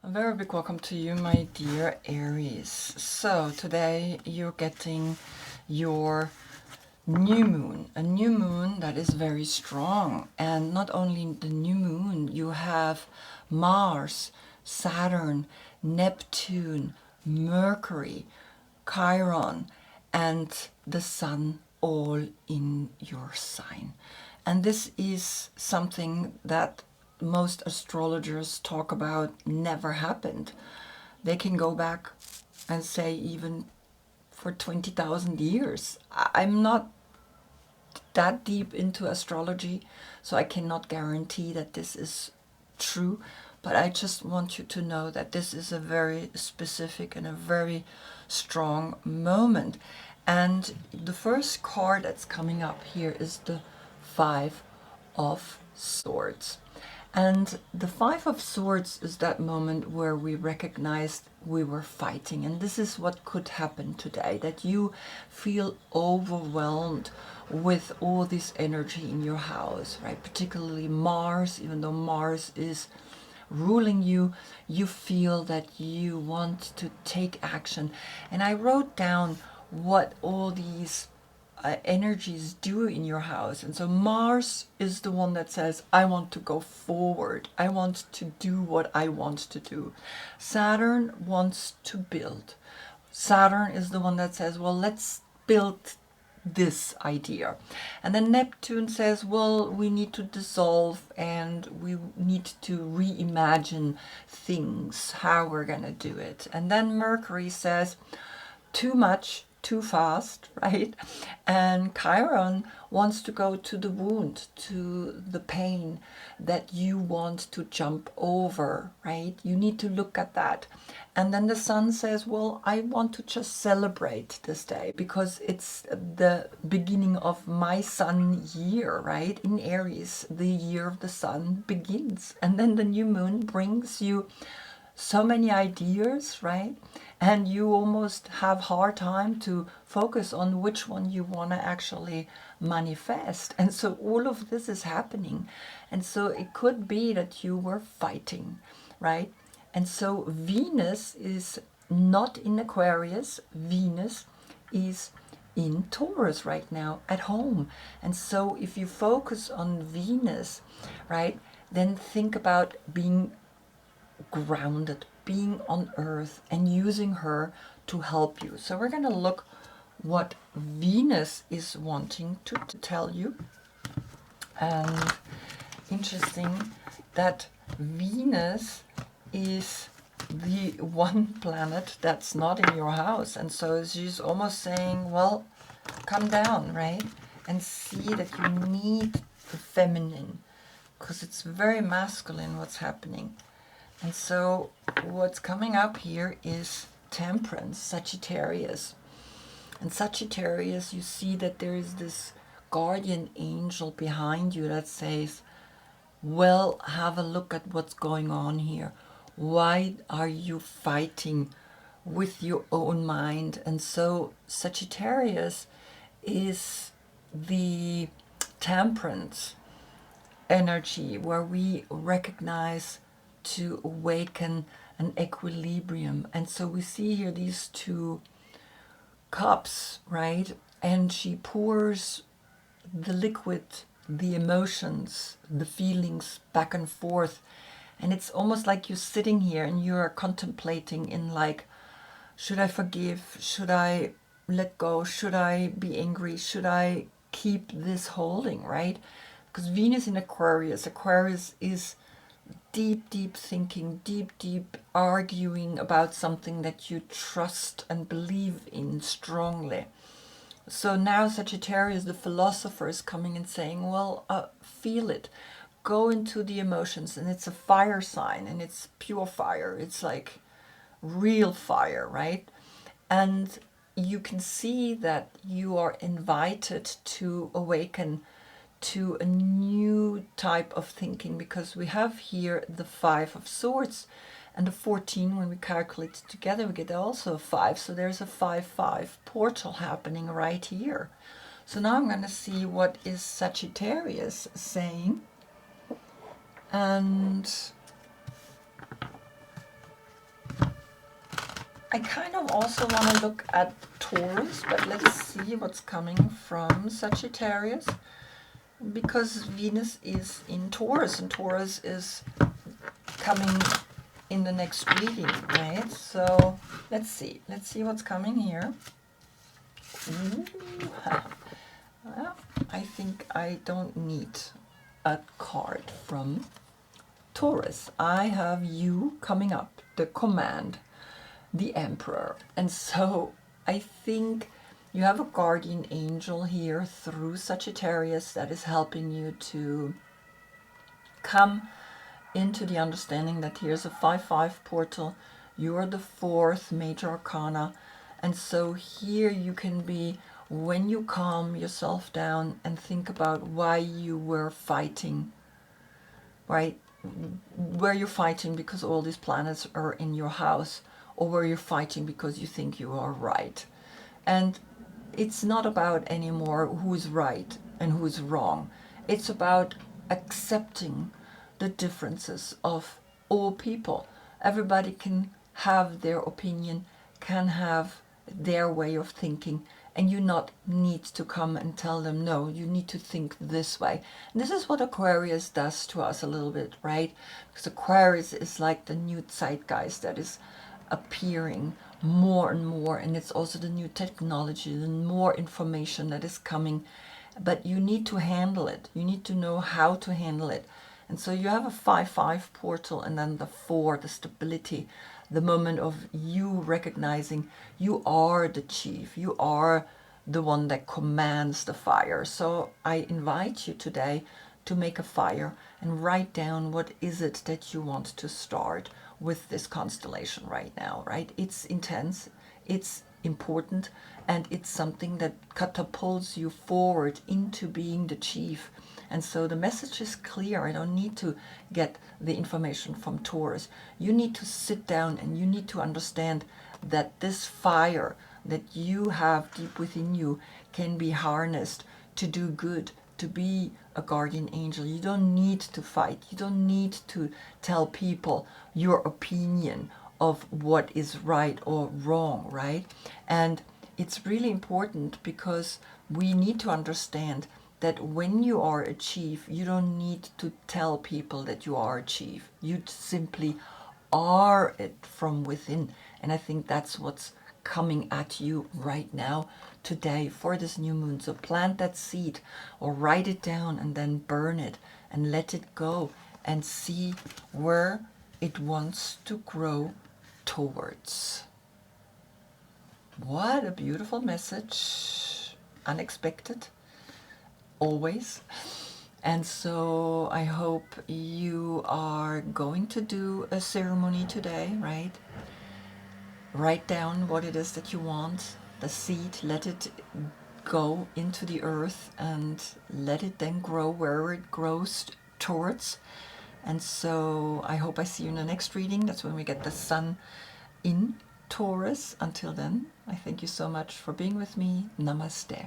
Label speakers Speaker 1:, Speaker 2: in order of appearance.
Speaker 1: A very big welcome to you, my dear Aries. So today you're getting your new moon, a new moon that is very strong. And not only the new moon, you have Mars, Saturn, Neptune, Mercury, Chiron, and the sun all in your sign. And this is something that most astrologers talk about never happened. They can go back and say even for 20,000 years. I'm not that deep into astrology, so I cannot guarantee that this is true, but I just want you to know that this is a very specific and a very strong moment. And the first card that's coming up here is the Five of Swords. And the Five of Swords is that moment where we recognized we were fighting. And this is what could happen today, that you feel overwhelmed with all this energy in your house, right? Particularly Mars, even though Mars is ruling you, you feel that you want to take action. And I wrote down what all these energies do in your house. And so Mars is the one that says, I want to go forward. I want to do what I want to do. Saturn wants to build. Saturn is the one that says, well, let's build this idea. And then Neptune says, well, we need to dissolve and we need to reimagine things, how we're going to do it. And then Mercury says, too much, too fast, right? And Chiron wants to go to the wound, to the pain that you want to jump over, right? You need to look at that. And then the sun says, well, I want to just celebrate this day because it's the beginning of my sun year, right? In Aries, the year of the sun begins. And then the new moon brings you so many ideas, right? And you almost have hard time to focus on which one you want to actually manifest. And so all of this is happening. And so it could be that you were fighting, right? And so Venus is not in Aquarius. Venus is in Taurus right now at home. And so if you focus on Venus, right, then think about being grounded, being on earth and using her to help you. So we're going to look what Venus is wanting to tell you. And interesting that Venus is the one planet that's not in your house. And so she's almost saying, well, come down, right? And see that you need the feminine because it's very masculine what's happening. And so what's coming up here is Temperance, Sagittarius. And Sagittarius, you see that there is this guardian angel behind you that says, well, have a look at what's going on here. Why are you fighting with your own mind? And so Sagittarius is the temperance energy where we recognize to awaken an equilibrium. And so we see here these two cups, right? And she pours the liquid, the emotions, the feelings back and forth. And it's almost like you're sitting here and you're contemplating in like, should I forgive? Should I let go? Should I be angry? Should I keep this holding, right? Because Venus in Aquarius, Aquarius is deep thinking, deep arguing about something that you trust and believe in strongly. So now Sagittarius, the philosopher, is coming and saying, well, feel it, go into the emotions. And it's a fire sign and it's pure fire. It's like real fire, right? And you can see that you are invited to awaken to a new type of thinking, because we have here the Five of Swords and the 14. When we calculate it together, we get also a 5. So there's a 5-5 portal happening right here. So now I'm going to see what is Sagittarius saying. And I kind of also want to look at Taurus, but let's see what's coming from Sagittarius, because Venus is in Taurus, and Taurus is coming in the next reading, right? So let's see what's coming here. Ooh. Well, I think I don't need a card from Taurus. I have you coming up, the command, the Emperor. And so I think you have a guardian angel here through Sagittarius that is helping you to come into the understanding that here's a 5-5 portal. You are the 4th major arcana. And so here you can be, when you calm yourself down and think about why you were fighting, right? Where you're fighting because all these planets are in your house, or where you're fighting because you think you are right. And it's not about anymore who's right and who's wrong. It's about accepting the differences of all people. Everybody can have their opinion, can have their way of thinking, and you not need to come and tell them, no, you need to think this way. And this is what Aquarius does to us a little bit, right? Because Aquarius is like the new zeitgeist that is appearing more and more, and it's also the new technology, the more information that is coming, but you need to handle it. You need to know how to handle it. And so you have a 5-5 portal, and then the 4, the stability, the moment of you recognizing you are the chief, you are the one that commands the fire. So I invite you today to make a fire and write down what is it that you want to start with this constellation right now, right? It's intense, it's important, and it's something that catapults you forward into being the chief. And so the message is clear. I don't need to get the information from Taurus. You need to sit down and you need to understand that this fire that you have deep within you can be harnessed to do good, to be a guardian angel. You don't need to fight. You don't need to tell people your opinion of what is right or wrong, right? And it's really important because we need to understand that when you are a chief, you don't need to tell people that you are a chief. You simply are it from within. And I think that's what's coming at you right now, today, for this new moon. So plant that seed, or write it down and then burn it and let it go and see where it wants to grow towards. What a beautiful message. Unexpected. Always. And so I hope you are going to do a ceremony today, right? Write down what it is that you want, the seed, let it go into the earth and let it then grow wherever it grows towards. And so I hope I see you in the next reading. That's when we get the sun in Taurus. Until then, I thank you so much for being with me. Namaste.